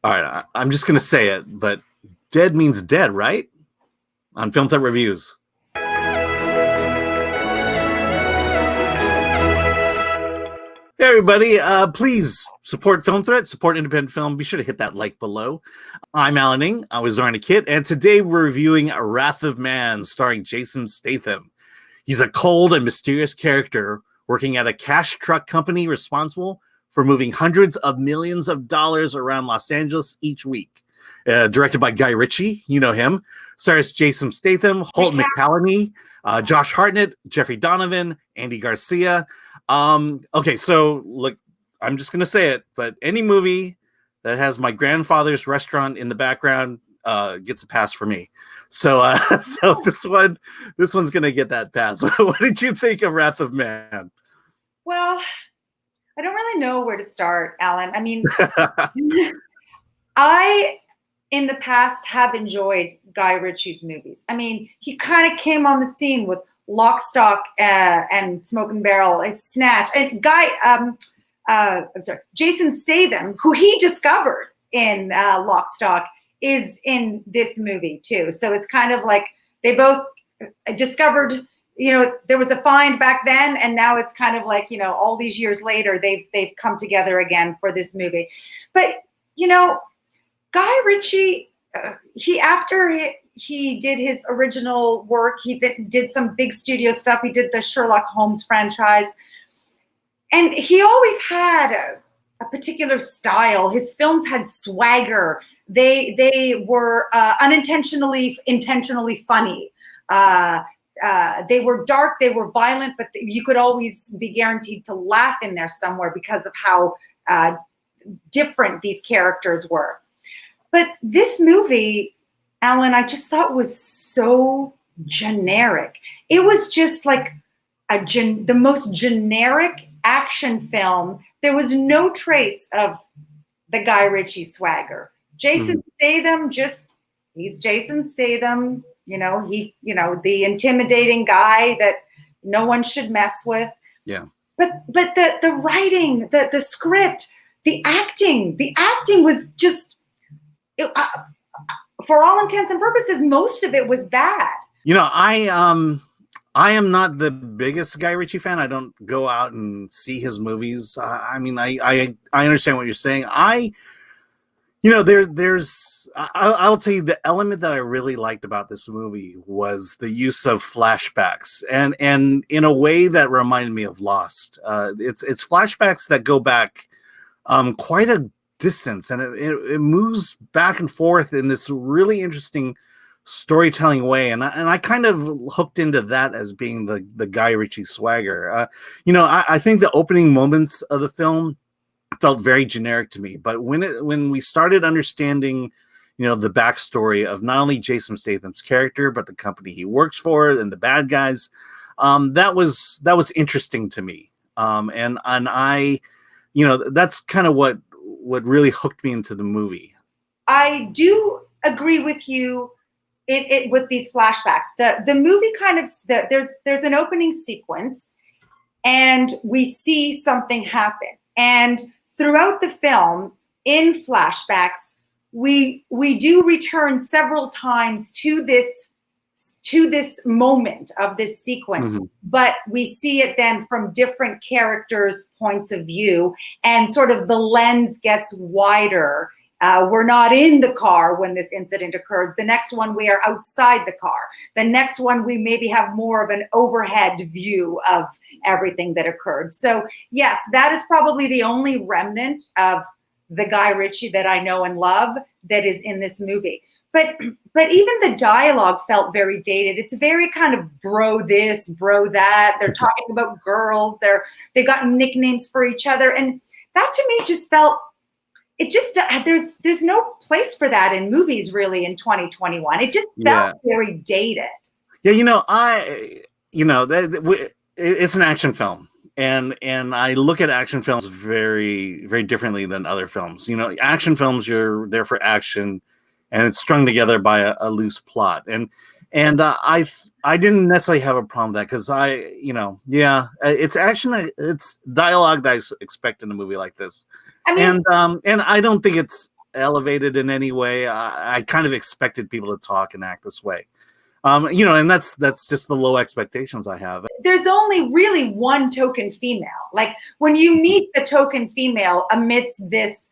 All right, I'm just going to say it, but dead means dead, right? On Film Threat Reviews. Hey everybody, please support Film Threat, support independent film. Be sure to hit that like below. I'm Alan Ng, I was Zorianna Kit, and today we're reviewing Wrath of Man, starring Jason Statham. He's a cold and mysterious character working at a cash truck company responsible for moving hundreds of millions of dollars around Los Angeles each week. Directed by Guy Ritchie, you know him. Stars Jason Statham, Holt McCallany, Josh Hartnett, Jeffrey Donovan, Andy Garcia. Okay, so look, I'm just gonna say it, but any movie that has my grandfather's restaurant in the background gets a pass for me. So so this one's gonna get that pass. What did you think of Wrath of Man? Well, I don't really know where to start, Alan. I mean, I in the past have enjoyed Guy Ritchie's movies. I mean, he kind of came on the scene with Lock, Stock, and Smoke and Barrel, Snatch, and Jason Statham, who he discovered in Lock, Stock, is in this movie too. So it's kind of like they both discovered, you know, there was a find back then, and now it's kind of like, you know, all these years later, they've come together again for this movie. But you know, Guy Ritchie, he did his original work. He did some big studio stuff. He did the Sherlock Holmes franchise. And he always had a particular style. His films had swagger. They were intentionally funny. They were dark, they were violent, but you could always be guaranteed to laugh in there somewhere because of how different these characters were. But this movie, Alan, I just thought was so generic. It was just like the most generic action film. There was no trace of the Guy Ritchie swagger. Jason Statham, he's Jason Statham. You know, the intimidating guy that no one should mess with. Yeah. But the writing, the script, the acting was just. For all intents and purposes, most of it was bad. You know, I am not the biggest Guy Ritchie fan. I don't go out and see his movies. I mean, I understand what you're saying. I'll tell you the element that I really liked about this movie was the use of flashbacks, and in a way that reminded me of Lost. It's flashbacks that go back quite a distance, and it moves back and forth in this really interesting storytelling way, and I kind of hooked into that as being the Guy Ritchie swagger. I think the opening moments of the film felt very generic to me, but when we started understanding, you know, the backstory of not only Jason Statham's character but the company he works for and the bad guys, that was interesting to me, and I, you know, that's kind of what really hooked me into the movie. I do agree with you with these flashbacks. The movie kind of, there's an opening sequence and we see something happen. And throughout the film, in flashbacks, we do return several times to this moment of this sequence, but we see it then from different characters' points of view, and sort of the lens gets wider. We're not in the car when this incident occurs. The next one, we are outside the car. The next one, we maybe have more of an overhead view of everything that occurred. So yes, that is probably the only remnant of the Guy Ritchie that I know and love that is in this movie. But even the dialogue felt very dated. It's very kind of bro this, bro that. They're talking about girls. They got nicknames for each other, and that to me just felt. It just there's no place for that in movies really in 2021. It just felt very dated. Yeah, it's an action film, and I look at action films very, very differently than other films. You know, action films, you're there for action, and it's strung together by a loose plot. And I didn't necessarily have a problem with that because it's action, it's dialogue that I expect in a movie like this. I mean, and I don't think it's elevated in any way. I kind of expected people to talk and act this way. And that's just the low expectations I have. There's only really one token female. Like when you meet the token female amidst this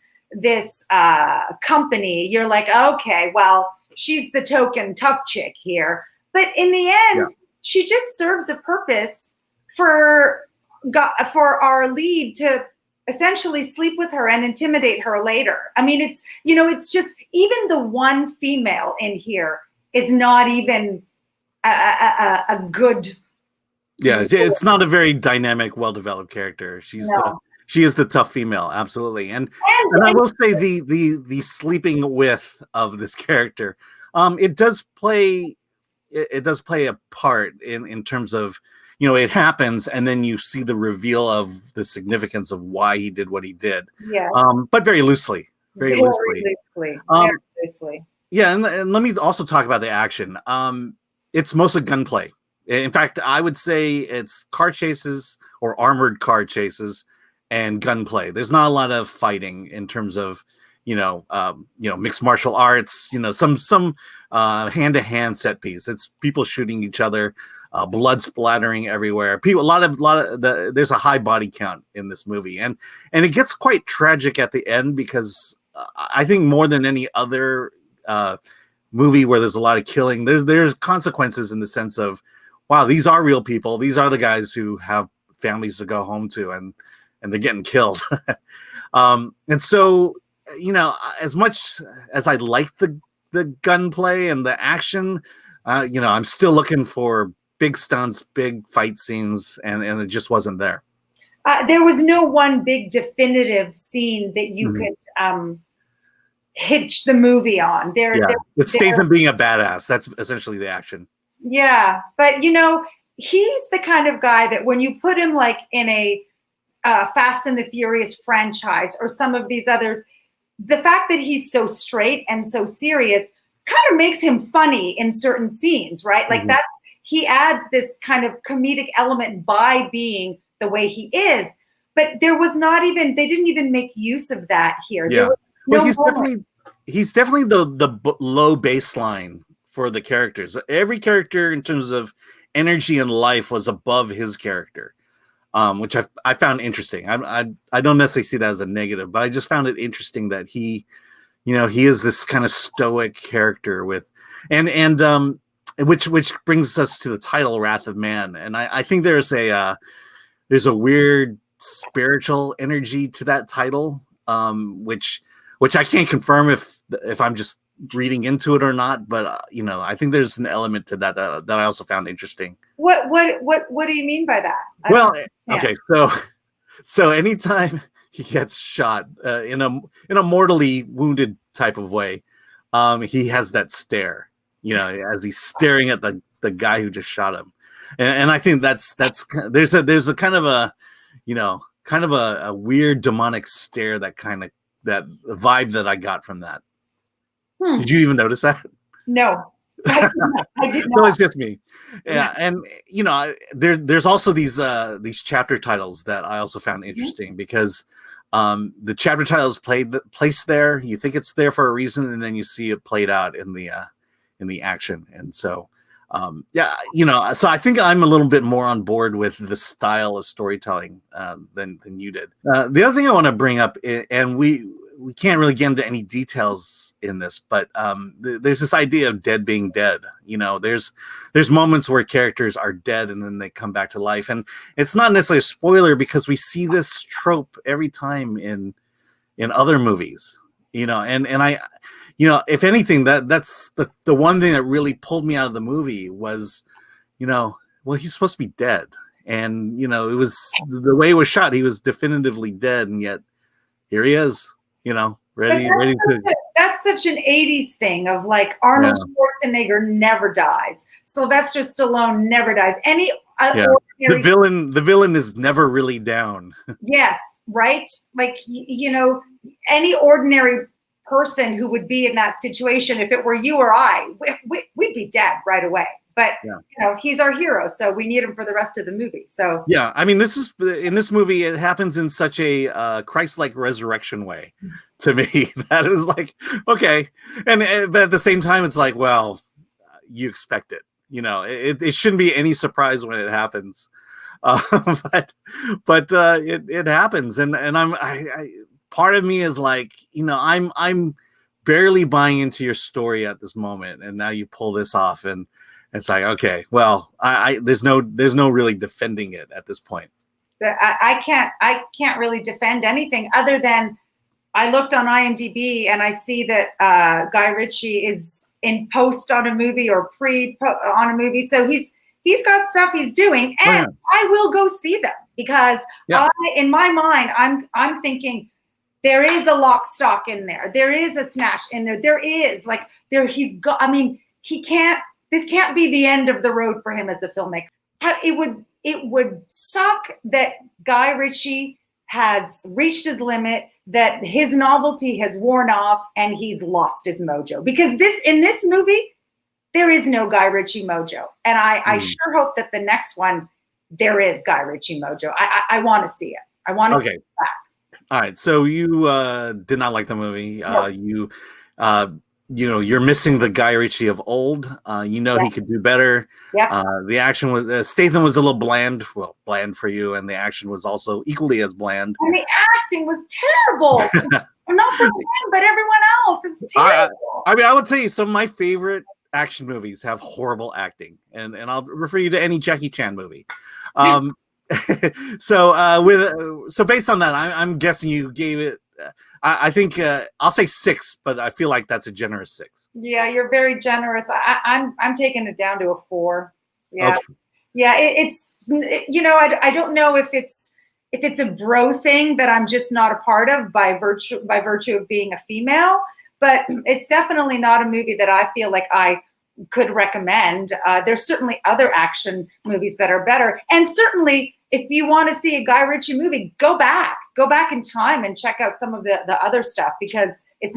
company, you're like, okay, well, she's the token tough chick here. But in the end, she just serves a purpose for our lead to essentially sleep with her and intimidate her later. I mean, it's just, even the one female in here is not even a good. Yeah, it's not a very dynamic, well-developed character. She is the tough female, absolutely. And I will say the sleeping with of this character, it does play a part in terms of, it happens and then you see the reveal of the significance of why he did what he did. Yeah. But very loosely. Very loosely. Very loosely. Yeah, and let me also talk about the action. It's mostly gunplay. In fact, I would say it's car chases or armored car chases and gunplay. There's not a lot of fighting in terms of, mixed martial arts, some hand-to-hand set piece. It's people shooting each other, blood splattering everywhere. There's a high body count in this movie. And it gets quite tragic at the end because I think more than any other movie where there's a lot of killing, there's consequences in the sense of, wow, these are real people. These are the guys who have families to go home to, and they're getting killed. And so, as much as I like the gunplay and the action, I'm still looking for big stunts, big fight scenes, and it just wasn't there. There was no one big definitive scene that you could hitch the movie on. It's Statham being a badass. That's essentially the action. Yeah, but he's the kind of guy that when you put him like in a Fast and the Furious franchise or some of these others, the fact that he's so straight and so serious kind of makes him funny in certain scenes, right? Like he adds this kind of comedic element by being the way he is. But they didn't even make use of that here. Yeah. He's definitely the low baseline for the characters. Every character in terms of energy and life was above his character, which I found interesting. I don't necessarily see that as a negative, but I just found it interesting that he is this kind of stoic character with, and which brings us to the title, Wrath of Man. And I think there's a weird spiritual energy to that title, which I can't confirm if I'm just reading into it or not, but I think there's an element to that that I also found interesting. What do you mean by that? Well, okay, so anytime he gets shot in a mortally wounded type of way, he has that stare, as he's staring at the guy who just shot him, and I think that's there's a kind of a weird demonic stare, that vibe that I got from that. Did you even notice that? No, I did not. No, it's just me. Yeah, and there's also these chapter titles that I also found interesting because the chapter titles placed there. You think it's there for a reason, and then you see it played out in the action. And so, so I think I'm a little bit more on board with the style of storytelling than you did. The other thing I want to bring up, and we can't really get into any details in this, but there's this idea of dead being dead. There's moments where characters are dead and then they come back to life, and it's not necessarily a spoiler because we see this trope every time in other movies. And I, if anything, that's the one thing that really pulled me out of the movie was, well, he's supposed to be dead, and it was the way it was shot. He was definitively dead, and yet here he is. Ready to. That's such an 80s thing of like Arnold Schwarzenegger never dies. Sylvester Stallone never dies. The villain is never really down. Yes, right? Like, any ordinary person who would be in that situation, if it were you or I, we'd be dead right away. but Yeah. he's our hero, so we need him for the rest of the movie. So yeah, I mean, this is in this movie. It happens in such a Christ-like resurrection way to me that it was like, okay, but at the same time, it's like, well, you expect it. It shouldn't be any surprise when it happens, but it happens, and I part of me is like, I'm barely buying into your story at this moment, and now you pull this off, and it's like, okay, well, there's no really defending it at this point. I can't really defend anything other than I looked on IMDb and I see that Guy Ritchie is in post on a movie or pre on a movie, so he's got stuff he's doing, and I will go see them because in my mind, I'm thinking there is a lock stock in there, there is a snatch in there, he's got. I mean, this can't be the end of the road for him as a filmmaker. It would suck that Guy Ritchie has reached his limit, that his novelty has worn off, and he's lost his mojo. Because in this movie, there is no Guy Ritchie mojo. And I sure hope that the next one, there is Guy Ritchie mojo. I want to see it. I want to see it back. All right. So you did not like the movie. No. You're missing the Guy Ritchie of old. He could do better. Yes. The action was Statham was a little bland. Well, bland for you, and the action was also equally as bland. And the acting was terrible. Not for him, but everyone else. It's terrible. I mean, I would tell you some of my favorite action movies have horrible acting, and I'll refer you to any Jackie Chan movie. So based on that, I'm guessing you gave it. I think I'll say 6, but I feel like that's a generous 6. Yeah, you're very generous. I'm taking it down to a 4. Yeah, okay. Yeah. It's I don't know if it's a bro thing that I'm just not a part of by virtue of being a female, but it's definitely not a movie that I feel like I could recommend. There's certainly other action movies that are better, and certainly if you want to see a Guy Ritchie movie, go back in time and check out some of the other stuff, because this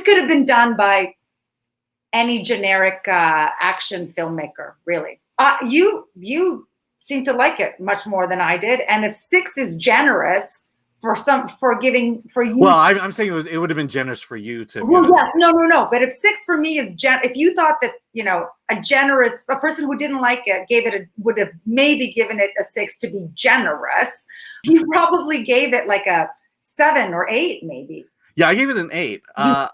could have been done by any generic action filmmaker, really. You seem to like it much more than I did, and if 6 is generous for you. Well, I'm saying it would have been generous for you to. Well, yes, no. But if 6 for me is if you thought that a person who didn't like it would have maybe given it a 6 to be generous, you probably gave it like a 7 or 8, maybe. Yeah, I gave it an 8. I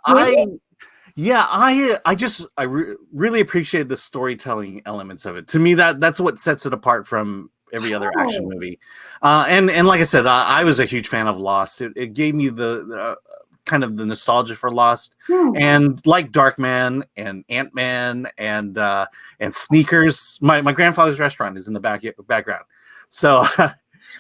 really appreciated the storytelling elements of it. To me, that's what sets it apart from every other action movie. And like I said, I was a huge fan of Lost. It gave me the kind of the nostalgia for Lost, and like Darkman and Ant-Man and Sneakers. My grandfather's restaurant is in the background. So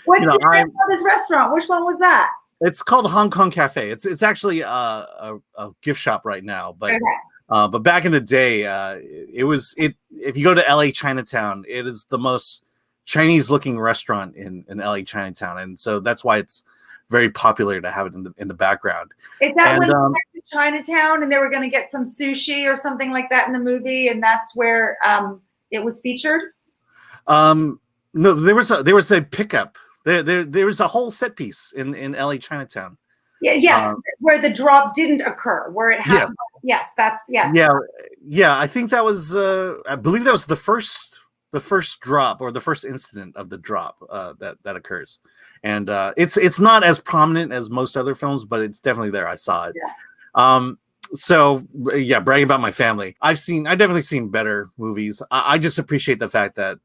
what's your grandfather's restaurant? Which one was that? It's called Hong Kong Cafe. It's actually a gift shop right now, but okay. But back in the day, if you go to LA Chinatown, it is the most Chinese-looking restaurant in LA Chinatown, and so that's why it's very popular to have it in the background. Is that when they went to Chinatown and they were going to get some sushi or something like that in the movie, and that's where it was featured? No, there was a pickup. There was a whole set piece in LA Chinatown. Yeah, yes, where the drop didn't occur, where it happened. Yeah. Yes. Yeah. I think that was. I believe that was the first drop, or the first incident of the drop that occurs, and it's not as prominent as most other films, but it's definitely there. I saw it. Yeah. So yeah, bragging about my family. I've definitely seen better movies. I just appreciate the fact that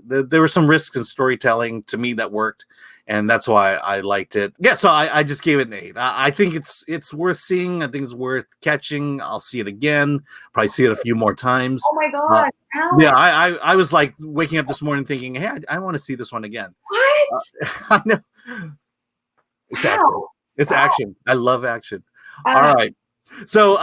there were some risks in storytelling to me that worked, and that's why I liked it. Yeah, so I just gave it an 8. I think it's worth seeing. I think it's worth catching. I'll see it again. Probably see it a few more times. Oh my god! Yeah, I was like waking up this morning thinking, hey, I want to see this one again. What? I know. It's action. It's action. I love action. All right. So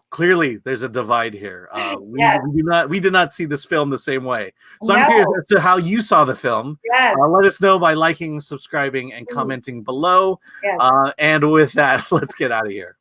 clearly there's a divide here. We did not see this film the same way. So I'm curious as to how you saw the film. Yes. Let us know by liking, subscribing, and commenting below. Yes. And with that, let's get out of here.